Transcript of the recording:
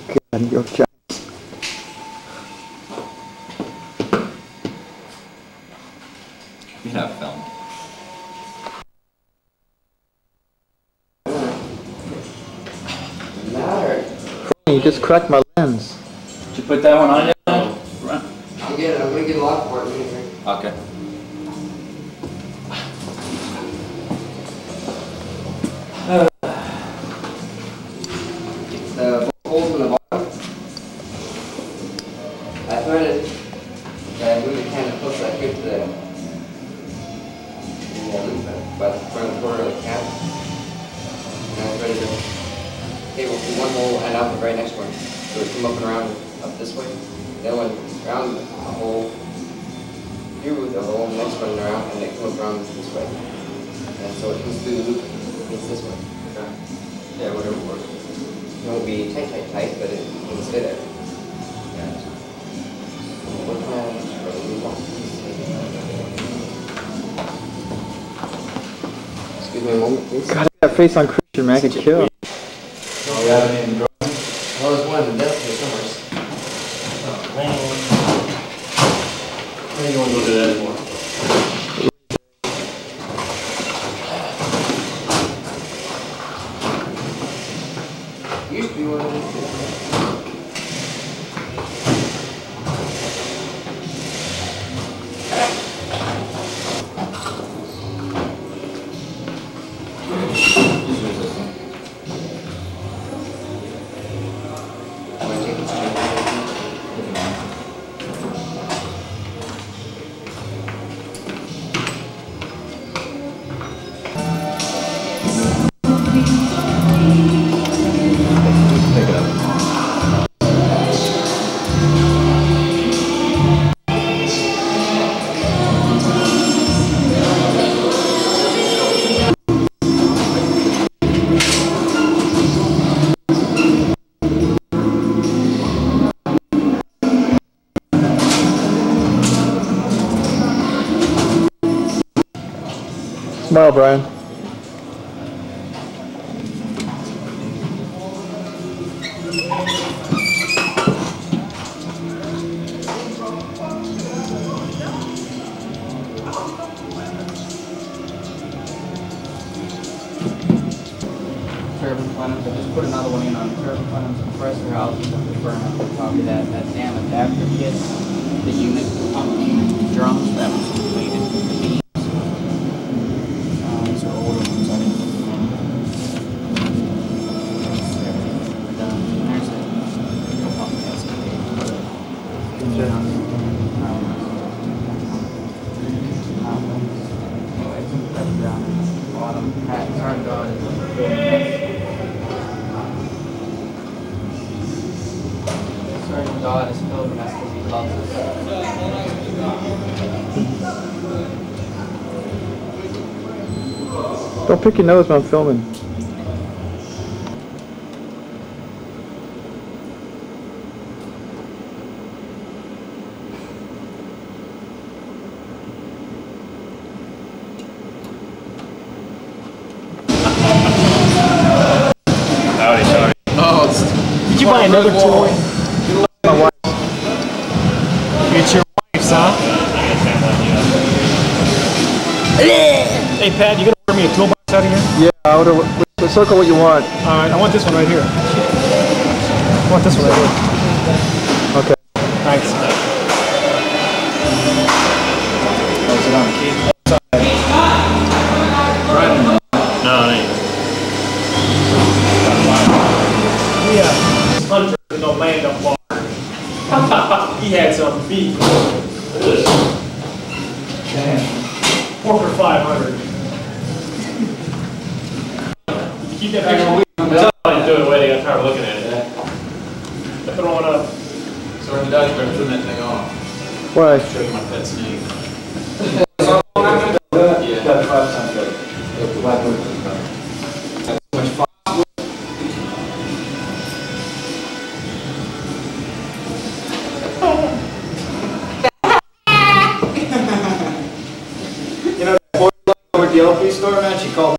God, New York Giants. You have film. You just cracked my lens. Did you put that one on yet? I'm gonna get a lock for it later. Okay. The holes in the bottom. I threaded. I moved it kind of close like here to the loop by the front corner of the cap. And I threaded the cable from one hole and out the very next one. So it come up and around up this way. Then went around the hole through the hole, next one around, and it comes around this way. And so it comes through the loop, it's this way. Okay. Yeah, whatever works. It won't be tight, but it will stay there. Yeah. What kind of excuse me a moment, please. God, that face on Christian, man, I could kill. Oh, yeah, I mean, well, there's one in the desk here somewhere. Oh, man. Where do you want to go to that for? Used to be one of these. Smile, Brian. Turbine plenums, I just put another one in on turbine plenums, compressor houses, and the burn up copy that damage after it hits the unit pump drums that was completed. The beams. These are older ones, I didn't put them in. We're done. There's the pump cascade. Anyways, that's down in the bottom. Sorry, God. Certain God is filled and that's because he loves us. Don't pick your nose when I'm filming. Howdy, sorry. Oh, Did you buy another toy? My wife. It's your wife's, huh? Hey Pat, you gonna order me a toolbox out of here? Yeah, I would have. Circle what you want. Alright, I want this one right here. I want this one right here. Okay. Thanks. No, it ain't. Yeah. Hunter in the land of water. He had some beef. Pork for 500. Did you keep that picture? I'm telling you to do it away, they got tired of looking at it. They're throwing up. So when the dog's better turn that thing off. Why? Show you my pet snake. You know, that boy over at the LP store, man, she called